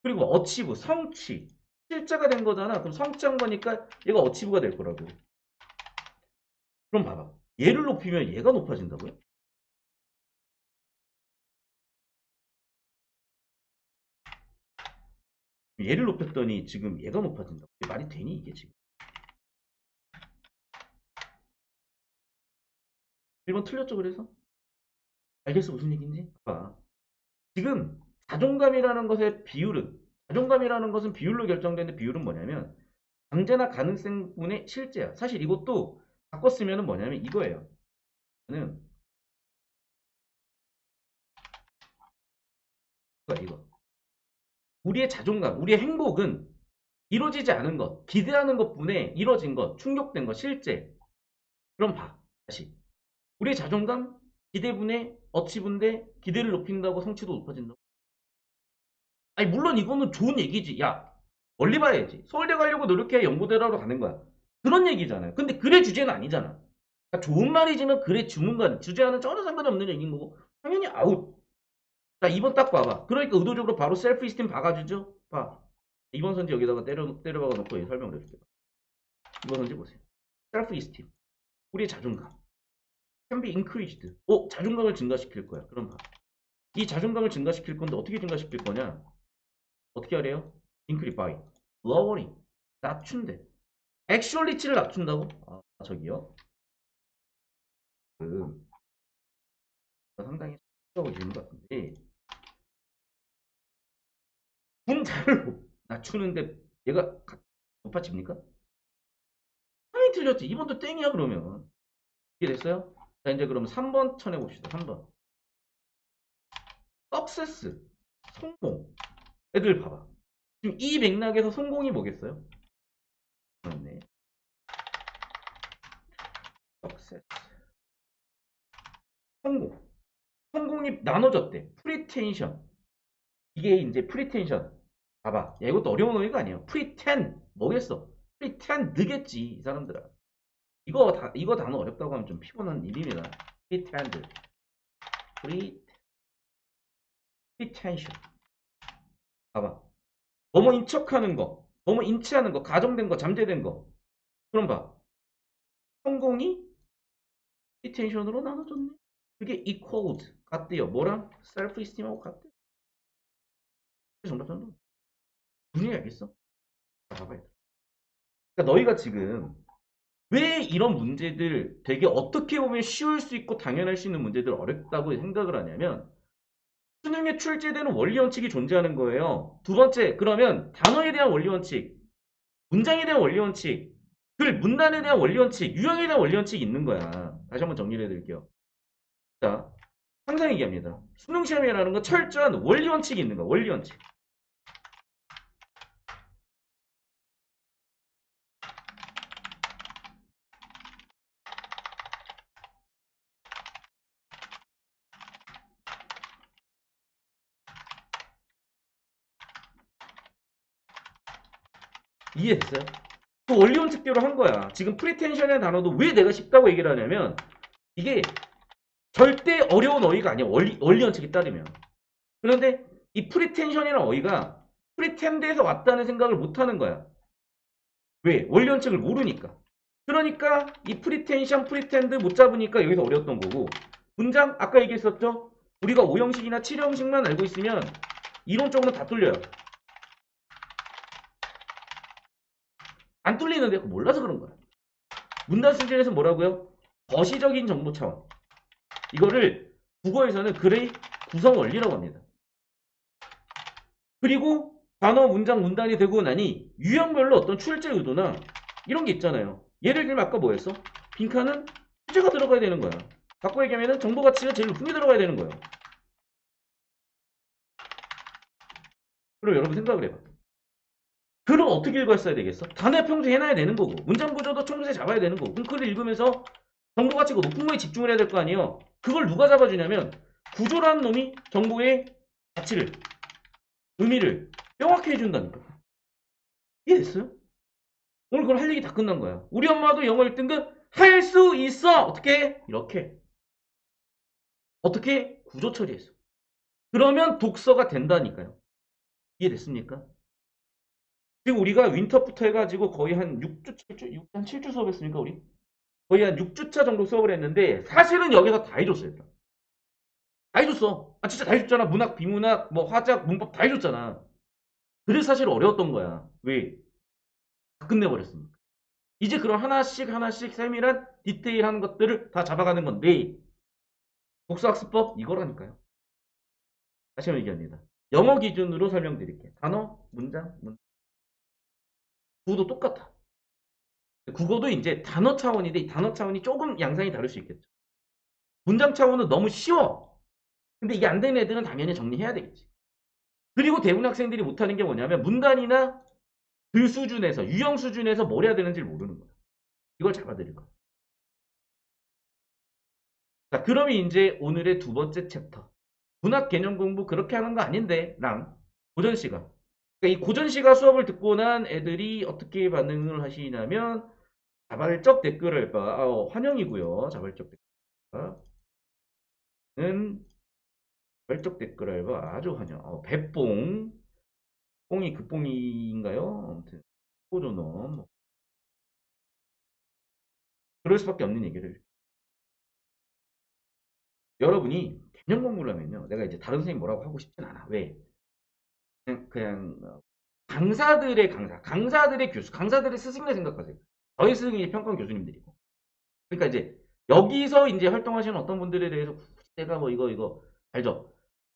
그리고 어치브, 성취. 실제가 된 거잖아. 그럼 성취한 거니까 얘가 어치브가 될 거라고. 그럼 봐봐. 얘를 높이면 얘가 높아진다고요? 얘를 높였더니 지금 얘가 높아진다고. 말이 되니 이게 지금. 1번 틀렸죠 그래서? 알겠어 무슨 얘기인지? 봐. 지금 자존감이라는 것의 비율은 자존감이라는 것은 비율로 결정되는 비율은 뭐냐면 잠재나 가능성분의 실제야. 사실 이것도 바꿔 쓰면 뭐냐면 이거예요. 는 이거. 우리의 자존감, 우리의 행복은 이루어지지 않은 것, 기대하는 것뿐에 이루어진 것, 충족된 것, 실제. 그럼 봐. 다시. 우리의 자존감, 기대분의 어치분데 기대를 높인다고 성취도 높아진다. 아니 물론 이거는 좋은 얘기지. 야 멀리 봐야지. 서울대 가려고 노력해야 연고대라로 가는 거야. 그런 얘기잖아요. 근데 글의 주제는 아니잖아. 그러니까 좋은 말이지만 글의 주문과 주제와는 전혀 상관없는 얘기인 거고 당연히 아웃. 자 2번 딱 봐봐. 그러니까 의도적으로 바로 셀프 이스팀 박아주죠. 봐. 2번 선지 여기다가 때려 박아놓고 설명을 해줄게요. 2번 선지 보세요. 셀프 이스팀. 우리의 자존감. can be increased. 자존감을 증가시킬 거야. 그럼 봐. 이 자존감을 증가시킬 건데 어떻게 증가시킬 거냐? 어떻게 하래요? increase by lowering. 낮춘대. 액츄얼리티를 낮춘다고? 저기요. 그 상당히 하고 있는 것 같은데 분자를 낮추는데 얘가 높아집니까? 당연히 틀렸지. 2번도 땡이야 그러면. 이게 됐어요? 자 이제 그럼 3번 쳐내봅시다. 3번 석세스 성공. 애들 봐봐. 지금 이 맥락에서 성공이 뭐겠어요? 그렇네. 석세스 성공. 성공이 나눠졌대. 프리텐션. 이게 이제 프리텐션. 봐봐. 야, 이것도 어려운 어휘가 아니에요. 프리텐 뭐겠어? 프리텐드겠지 이 사람들아. 이거 단어 어렵다고 하면 좀 피곤한 일입니다. 프리텐드. 프리텐션. 봐봐. 뭐뭐 인척하는 거, 뭐뭐 인치하는 거, 가정된 거, 잠재된 거. 그럼 봐. 성공이 프리텐션으로 나눠졌네. 그게 equaled 같대요. 뭐랑? 셀프 이스팀하고 같대. 정답. 무슨 얘기 알겠어? 자, 봐봐요. 그러니까 너희가 지금 왜 이런 문제들 되게 어떻게 보면 쉬울 수 있고 당연할 수 있는 문제들 어렵다고 생각을 하냐면 수능에 출제되는 원리 원칙이 존재하는 거예요. 두 번째, 그러면 단어에 대한 원리 원칙, 문장에 대한 원리 원칙, 글 문단에 대한 원리 원칙, 유형에 대한 원리 원칙이 있는 거야. 다시 한번 정리를 해드릴게요. 자, 항상 얘기합니다. 수능 시험이라는 건 철저한 원리 원칙이 있는 거야. 원리 원칙. 이해됐어요? 그 원리 원칙대로 한 거야. 지금 프리텐션의 단어도 왜 내가 쉽다고 얘기를 하냐면 이게 절대 어려운 어휘가 아니야. 원리 원칙에 따르면. 그런데 이 프리텐션이라는 어휘가 프리텐드에서 왔다는 생각을 못 하는 거야. 왜? 원리 원칙을 모르니까. 그러니까 이 프리텐션, 프리텐드 못 잡으니까 여기서 어려웠던 거고 문장 아까 얘기했었죠? 우리가 5형식이나 7형식만 알고 있으면 이론적으로 다 뚫려요. 안 뚫리는데 그거 몰라서 그런 거야. 문단 수준에서 뭐라고요? 거시적인 정보 차원. 이거를 국어에서는 글의 구성 원리라고 합니다. 그리고 단어, 문장, 문단이 되고 나니 유형별로 어떤 출제 의도나 이런 게 있잖아요. 예를 들면 아까 뭐였어? 빈칸은 주제가 들어가야 되는 거야. 바꿔 얘기하면 정보 가치가 제일 높은 게 들어가야 되는 거예요. 그럼 여러분 생각을 해봐. 글을 어떻게 읽었어야 되겠어? 단어의 평소 해놔야 되는 거고 문장 구조도 총세 잡아야 되는 거고 그럼 글을 읽으면서 정보 가치가 높은 거에 집중을 해야 될 거 아니에요. 그걸 누가 잡아주냐면 구조라는 놈이 정보의 가치를 의미를 명확히 해준다니까. 이해됐어요? 오늘 그걸 할 얘기 다 끝난 거야. 우리 엄마도 영어 1등급 할 수 있어. 어떻게? 이렇게. 어떻게? 구조 처리했어. 그러면 독서가 된다니까요. 이해됐습니까? 지금 우리가 윈터부터 해가지고 거의 한 6주, 7주, 한 7주 수업했습니까, 우리? 거의 한 6주차 정도 수업을 했는데, 사실은 여기서 다 해줬어요, 얘들아. 다 해줬어. 진짜 다 해줬잖아. 문학, 비문학, 뭐, 화작, 문법 다 해줬잖아. 그래서 사실 어려웠던 거야. 왜? 다 끝내버렸으니까. 이제 그런 하나씩 하나씩 세밀한 디테일한 것들을 다 잡아가는 건데, 독서학습법 이거라니까요. 다시 한번 얘기합니다. 영어 기준으로 설명드릴게요. 단어, 문장, 구도 똑같아. 국어도 이제 단어 차원인데 이 단어 차원이 조금 양상이 다를 수 있겠죠. 문장 차원은 너무 쉬워. 근데 이게 안 되는 애들은 당연히 정리해야 되겠지. 그리고 대부분 학생들이 못하는 게 뭐냐면 문단이나 글 수준에서 유형 수준에서 뭘 해야 되는지 모르는 거야. 이걸 잡아드릴 거야. 자, 그러면 이제 오늘의 두 번째 챕터. 문학 개념 공부 그렇게 하는 거 아닌데 랑 고전 시각. 그러니까 이 고전 시각 수업을 듣고 난 애들이 어떻게 반응을 하시냐면 자발적 댓글을 환영이고요. 자발적 댓글은 자발적 댓글 알바 아주 환영. 배뽕 뽕이 그 뽕인가요? 아무튼 호조놈 뭐 그럴 수밖에 없는 얘기를 여러분이 개념 공부를 하면요. 내가 이제 다른 선생님 뭐라고 하고 싶진 않아. 왜? 그냥 강사들의 강사들의 교수, 강사들의 스승이라 생각하세요. 저희 스승이 평가원 교수님들이고. 그러니까 이제 여기서 이제 활동하시는 어떤 분들에 대해서 내가 뭐 이거 알죠?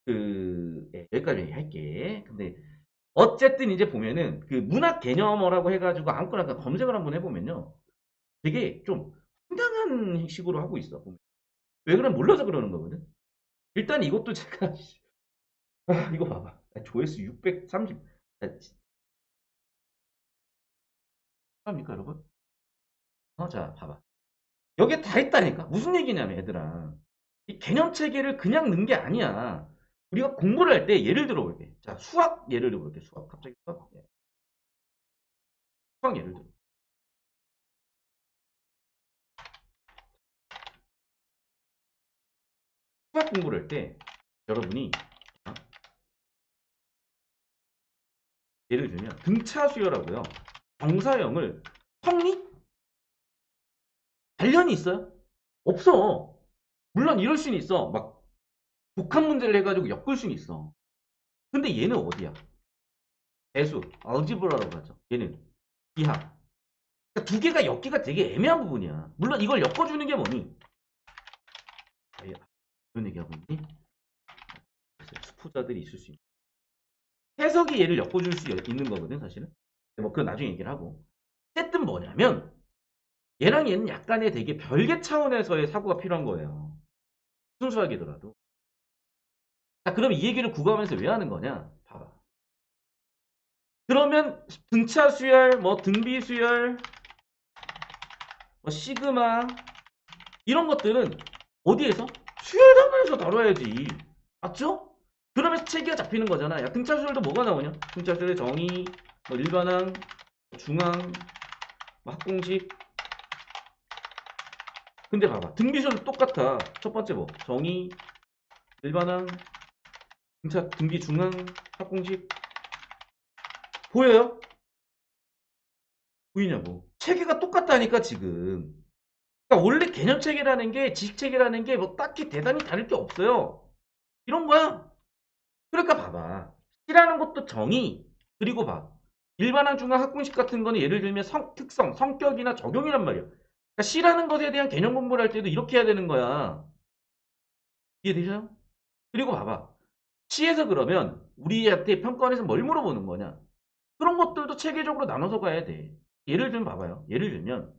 여기까지 할게. 근데 어쨌든 이제 보면은 그 문학 개념어라고 해가지고 아무거나 검색을 한번 해보면요. 되게 좀 황당한 식으로 하고 있어. 보면. 왜 그러면 몰라서 그러는 거거든. 일단 이것도 제가 이거 봐봐. 조회수 630. 합니까 여러분? 자 봐봐. 여기에 다 있다니까. 무슨 얘기냐면 얘들아. 이 개념 체계를 그냥 넣은 게 아니야. 우리가 공부를 할 때 예를 들어 볼게. 자 수학 예를 들어 볼게. 수학 갑자기 수학. 수학 예를 들어. 수학 공부를 할 때 여러분이 예를 들면 등차 수열하고요. 정사형을 성립? 관련이 있어요? 없어. 물론 이럴 수는 있어. 막 독한 문제를 해가지고 엮을 수는 있어. 근데 얘는 어디야? 배수, 알지브라라고 하죠. 얘는 기하. 그러니까 두 개가 엮기가 되게 애매한 부분이야. 물론 이걸 엮어주는 게 뭐니? 이런 얘기하고 있니? 수포자들이 있을 수 있는. 해석이 얘를 엮어줄 수 있는 거거든, 사실은. 뭐 그건 나중에 얘기를 하고. 어쨌든 뭐냐면 얘랑 얘는 약간의 되게 별개 차원에서의 사고가 필요한 거예요. 순수하게더라도. 자, 그럼 이 얘기를 국어하면서 왜 하는 거냐? 봐봐. 그러면 등차 수열, 뭐 등비 수열, 뭐 시그마 이런 것들은 어디에서? 수열 단원에서 다뤄야지. 맞죠? 그러면 체계가 잡히는 거잖아. 야, 등차 수열도 뭐가 나오냐? 등차 수열의 정의, 뭐 일반항, 중항, 뭐 합공식. 근데 봐봐. 등비 수열도 똑같아. 첫 번째 뭐 정의, 일반항, 등차, 등비 중항, 합공식. 보여요? 보이냐고. 체계가 똑같다니까 지금. 그러니까 원래 개념 체계라는 게 지식 체계라는 게 뭐 딱히 대단히 다를 게 없어요. 이런 거야. 그러니까 봐봐. C라는 것도 정의 그리고 봐. 일반항 중항 합공식 같은 거는 예를 들면 특성, 성격이나 적용이란 말이야. 그러니까 C라는 것에 대한 개념 공부를 할 때도 이렇게 해야 되는 거야. 이해되셔요? 그리고 봐봐. C에서 그러면 우리한테 평가원에서 뭘 물어보는 거냐? 그런 것들도 체계적으로 나눠서 가야 돼. 예를 들면 봐봐요. 예를 들면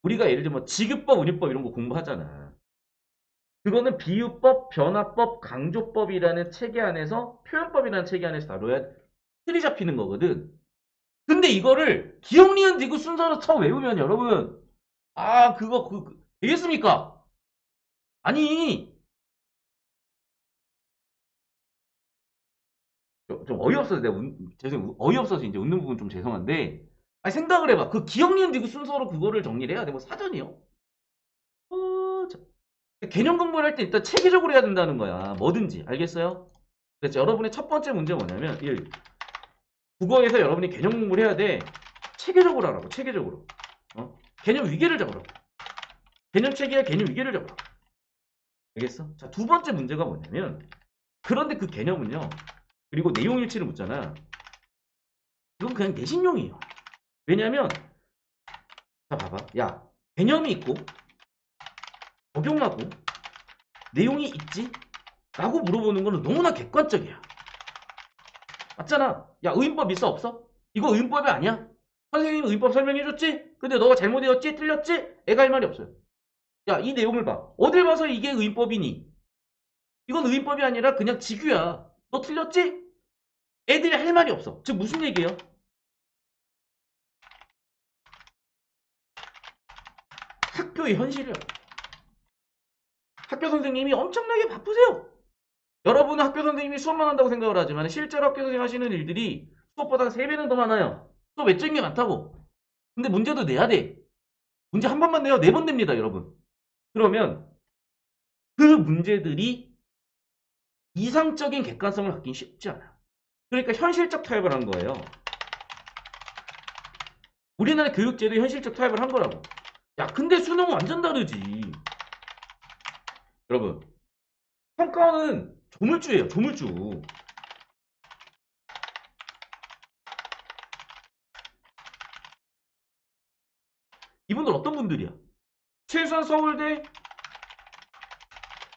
우리가 예를 들면 지급법, 운용법 이런 거 공부하잖아. 그거는 비유법, 변화법, 강조법이라는 체계 안에서 표현법이라는 체계 안에서 다뤄야 틀이 잡히는 거거든. 근데 이거를 기억, 니은, 디귿 순서로 쳐 외우면 여러분 되겠습니까? 아니 좀 어이없어서 내가 어이없어서 이제 웃는 부분 좀 죄송한데 아니 생각을 해봐. 그 기억, 니은, 디귿 순서로 그거를 정리를 해야 돼. 뭐 사전이요? 참. 개념 공부를 할 때 일단 체계적으로 해야 된다는 거야. 뭐든지 알겠어요? 그래서 여러분의 첫 번째 문제가 뭐냐면 국어에서 여러분이 개념 공부를 해야 돼. 체계적으로 하라고. 체계적으로. 개념 위계를 잡으라고. 개념 체계와 개념 위계를 잡으라고. 알겠어? 자, 두 번째 문제가 뭐냐면 그런데 그 개념은요. 그리고 내용 일치를 묻잖아. 이건 그냥 내신용이에요. 왜냐면 자 봐봐. 야 개념이 있고 적용하고 내용이 있지? 라고 물어보는 거는 너무나 객관적이야. 맞잖아. 야 의인법 있어 없어? 이거 의인법이 아니야? 선생님이 의인법 설명해줬지? 근데 너가 잘못해줬지? 틀렸지? 애가 할 말이 없어요. 야 이 내용을 봐. 어딜 봐서 이게 의인법이니? 이건 의인법이 아니라 그냥 직유야. 너 틀렸지? 애들이 할 말이 없어. 즉 무슨 얘기예요? 학교의 현실이야. 학교 선생님이 엄청나게 바쁘세요. 여러분은 학교 선생님이 수업만 한다고 생각을 하지만 실제로 학교 선생님 하시는 일들이 수업보다 3배는 더 많아요. 수업 외적인 게 많다고. 근데 문제도 내야 돼. 문제 한 번만 내요. 4번 냅니다, 여러분. 그러면 그 문제들이 이상적인 객관성을 갖긴 쉽지 않아. 그러니까 현실적 타협을 한 거예요. 우리나라 교육제도 현실적 타협을 한 거라고. 야, 근데 수능은 완전 다르지. 여러분, 평가는 조물주예요, 조물주. 이분들 어떤 분들이야? 최소한 서울대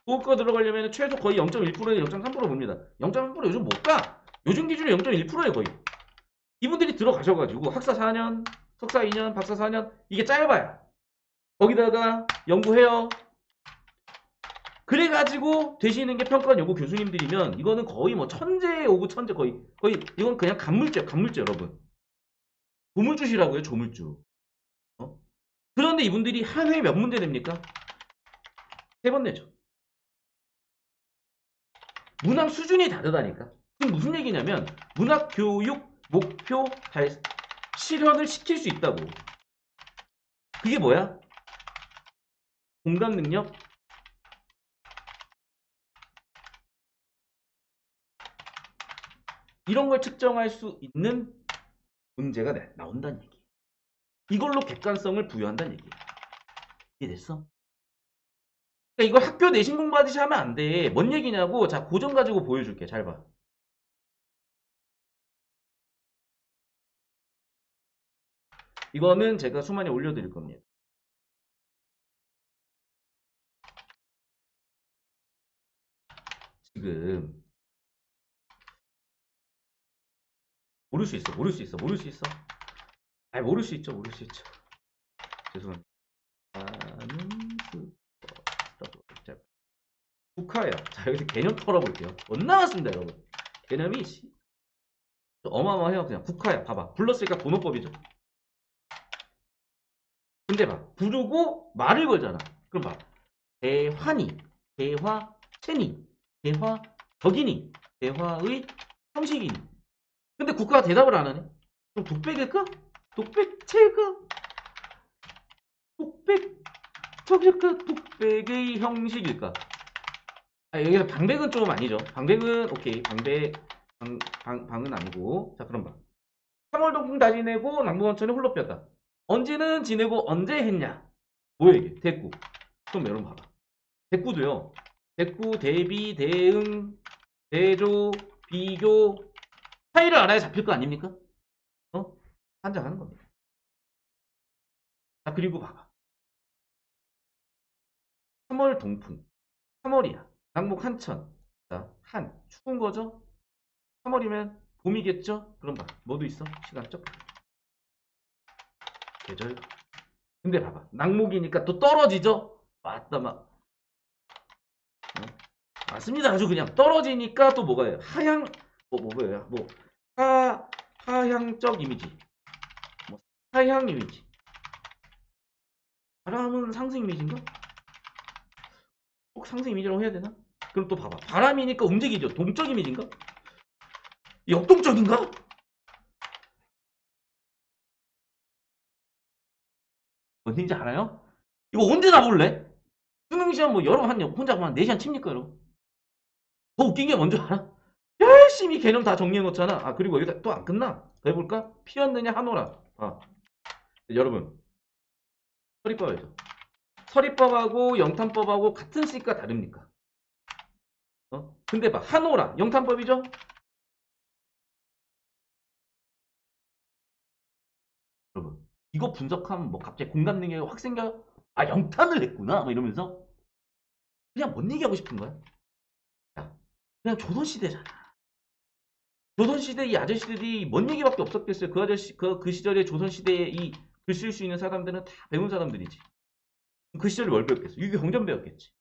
고급과 들어가려면 최소 거의 0.1%에서 0.3% 봅니다. 0.3% 요즘 못 가. 요즘 기준이 0.1%예요, 거의. 이분들이 들어가셔가지고 학사 4년, 석사 2년, 박사 4년 이게 짧아요. 거기다가 연구해요. 그래가지고 되시는 게 평가 요구 교수님들이면 이거는 거의 뭐 천재 오브 천재 거의 이건 그냥 간물죄 여러분. 조물주시라고요, 조물주. 어? 그런데 이분들이 한 회에 몇 문제 냅니까? 3번 내죠. 문항 수준이 다르다니까. 지금 무슨 얘기냐면 문학 교육 목표 실현을 시킬 수 있다고. 그게 뭐야? 공감 능력, 이런 걸 측정할 수 있는 문제가 나온다는 얘기예요. 이걸로 객관성을 부여한다는 얘기예요. 이해됐어? 그러니까 이걸 학교 내신 공부하듯이 하면 안 돼. 뭔 얘기냐고. 자, 고정 가지고 보여줄게. 잘 봐. 이거는 제가 수만에 올려드릴 겁니다. 지금 모를 수 있어. 모를 수 있어. 모를 수 있어. 아니, 모를 수 있죠. 모를 수 있죠. 죄송합니다. 아는 자, 국화예요. 자, 여기서 개념 털어볼게요. 못 나왔습니다, 여러분. 개념이 어마어마해요. 그냥 국화야. 봐봐. 불렀으니까 번호법이죠. 근데 봐. 부르고 말을 걸잖아. 그럼 봐. 대화니, 대화체니, 대화적이니, 대화의 형식이니. 근데 국가가 대답을 안 하네. 그럼 독백일까? 독백체가? 독백적일까? 독백의 형식일까? 아, 여기서 방백은 좀 아니죠. 방백은 오케이. 방은 아니고. 자, 그럼 봐. 3월 동풍 다 지내고 남부원천에 홀로 폈다. 언제는 지내고 언제 했냐? 뭐야 이게? 대꾸. 그럼 여러분 봐봐. 대꾸도요. 대꾸, 대비, 대응, 대조, 비교 차이를 알아야 잡힐 거 아닙니까? 어? 한장하는 겁니다. 자, 그리고 봐봐. 3월 동풍. 3월이야. 남북 한천. 자, 추운 거죠? 3월이면 봄이겠죠? 그럼 봐. 뭐도 있어? 시간적 계절. 근데 봐봐. 낙목이니까 또 떨어지죠? 맞다, 막. 어? 맞습니다. 아주 그냥 떨어지니까 또 뭐가 해요? 뭐예요? 하향적 이미지. 뭐, 하향 이미지. 바람은 상승 이미지인가? 꼭 상승 이미지라고 해야 되나? 그럼 또 봐봐. 바람이니까 움직이죠. 동적 이미지인가? 역동적인가? 뭔지 알아요? 이거 언제 다 볼래? 수능 시험 뭐 여러분 혼자 한 4시간 칩니까 여러분? 더 웃긴 게 뭔지 알아? 열심히 개념 다 정리해 놓잖아. 아, 그리고 여기다 또 안 끝나? 더 해볼까? 피었느냐 하노라. 아, 여러분 서리법이죠. 서리법하고 영탄법하고 같은 C가 다릅니까? 근데 봐, 하노라 영탄법이죠? 여러분 이거 분석하면 뭐 갑자기 공감 능력이 확 생겨. 아, 영탄을 냈구나 뭐 이러면서 그냥 뭔 얘기하고 싶은 거야? 야, 그냥 조선시대잖아. 조선시대 이 아저씨들이 뭔 얘기밖에 없었겠어요. 그 아저씨 그 시절에 조선시대에 이 글 쓸 수 있는 사람들은 다 배운 사람들이지. 그 시절에 뭘 배웠겠어? 유교 경전 배웠겠지.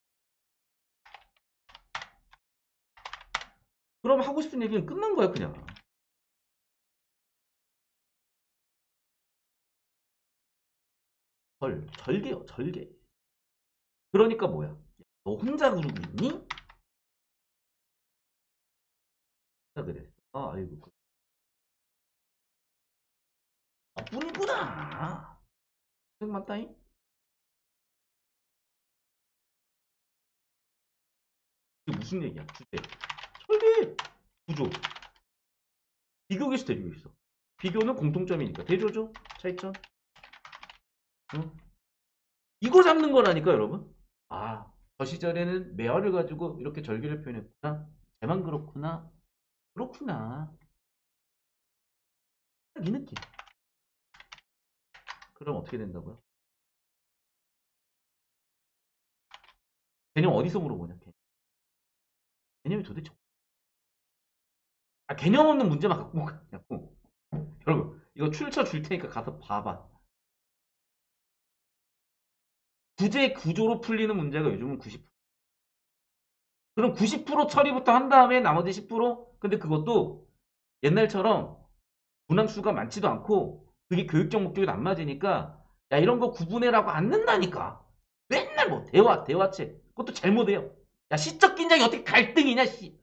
그럼 하고 싶은 얘기는 끝난 거야 그냥. 절개요 절개. 그러니까 뭐야? 너 혼자 그러고 있니? 그랬어. 아이고. 뿐이구나. 고생 많다잉. 이게 무슨 얘기야? 주제. 설계. 구조. 비교 계시 대조 있어. 비교는 공통점이니까. 대조죠? 차이점. 응? 이거 잡는 거라니까, 여러분. 아, 저 시절에는 매화를 가지고 이렇게 절개를 표현했구나. 쟤만 그렇구나. 그렇구나. 이 느낌. 그럼 어떻게 된다고요? 개념 어디서 물어보냐, 개념. 개념이 도대체. 아, 개념 없는 문제만 갖고 가냐고. 여러분, 이거 출처 줄 테니까 가서 봐봐. 구제 구조로 풀리는 문제가 요즘은 90%. 그럼 90% 처리부터 한 다음에 나머지 10%? 근데 그것도 옛날처럼 문항수가 많지도 않고 그게 교육적 목적이 안 맞으니까 야 이런 거 구분해라고 안 는다니까. 맨날 뭐 대화책 그것도 잘못해요. 야 시적 긴장이 어떻게 갈등이냐 씨.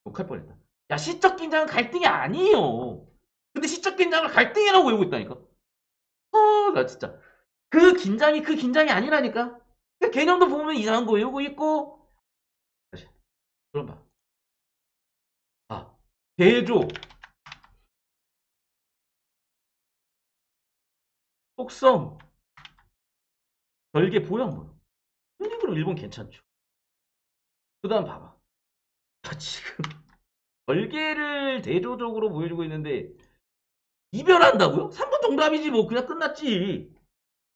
욕할 뻔했다. 야 시적 긴장은 갈등이 아니에요. 근데 시적 긴장을 갈등이라고 외우고 있다니까. 나 진짜 그 긴장이 아니라니까. 그 개념도 보면 이상한 거 외우고 있고. 다시 그럼 봐. 아 대조 속성 별개 보형물. 그럼 일본 괜찮죠. 그 다음 봐봐. 지금 별개를 대조적으로 보여주고 있는데 이별한다고요? 3분 정답이지 뭐 그냥 끝났지.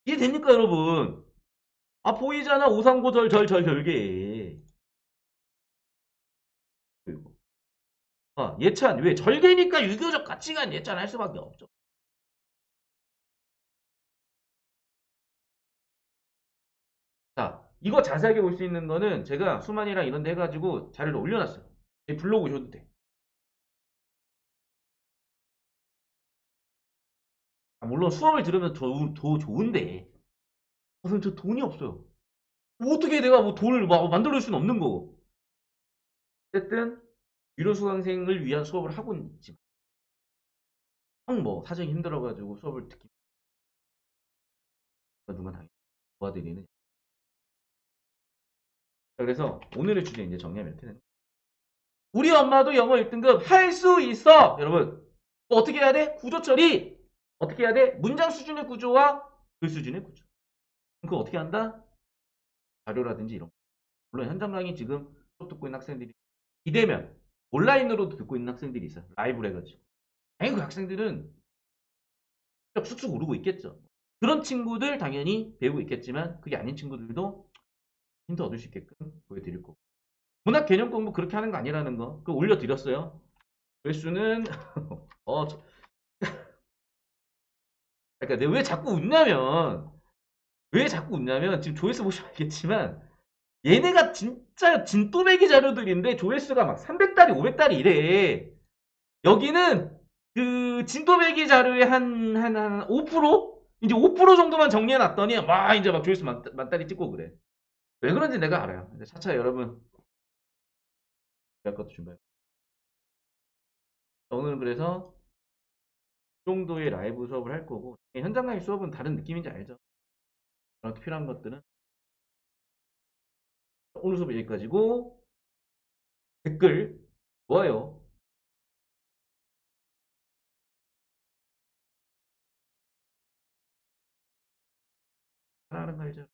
이해됩니까 여러분? 아 보이잖아 오상고절 절절 별개. 그리고 예찬 왜 절개니까 유교적 가치관 예찬할 수밖에 없죠. 자 이거 자세하게 볼 수 있는 거는 제가 수만이랑 이런 데 해가지고 자료를 올려놨어요. 제 블로그 오셔도 돼. 물론 수업을 들으면 더 좋은데 선생님 저 돈이 없어요. 뭐 어떻게 내가 뭐 돈을 막 만들어줄 수는 없는 거고. 어쨌든 유료 수강생을 위한 수업을 하고 있지만 뭐 사정이 힘들어가지고 수업을 듣기 누가 당연히 도와드리는. 그래서 오늘의 주제 이제 정리하면 이렇게 되는 거예요. 우리 엄마도 영어 1등급 할 수 있어. 여러분 뭐 어떻게 해야 돼? 구조 처리 어떻게 해야 돼? 문장 수준의 구조와 글 수준의 구조. 그거 어떻게 한다? 자료라든지 이런 거. 물론 현장 강의 지금 수업 듣고 있는 학생들이 비대면 온라인으로도 듣고 있는 학생들이 있어요. 라이브로 해가지고 당연히 그 학생들은 쑥쑥 오르고 있겠죠. 그런 친구들 당연히 배우고 있겠지만 그게 아닌 친구들도 힌트 얻을 수 있게끔 보여드릴 거고. 문학 개념 공부 그렇게 하는 거 아니라는 거. 그거 올려드렸어요. 조회수는 어, 그러니까 내가 왜 자꾸 웃냐면 지금 조회수 보시면 알겠지만 얘네가 진짜 진또배기 자료들인데 조회수가 막 300달이 500달이 이래. 여기는 그 진또배기 자료의 한 5%? 이제 5% 정도만 정리해놨더니 막 이제 막 조회수 만달이 찍고 그래. 왜 그런지 내가 알아요. 차차 여러분 할 것도 준비해. 오늘은 그래서 이 정도의 라이브 수업을 할 거고 현장 강의 수업은 다른 느낌인지 알죠? 저한테 필요한 것들은 오늘 수업 여기까지고 댓글 좋아요 하나하나 알죠?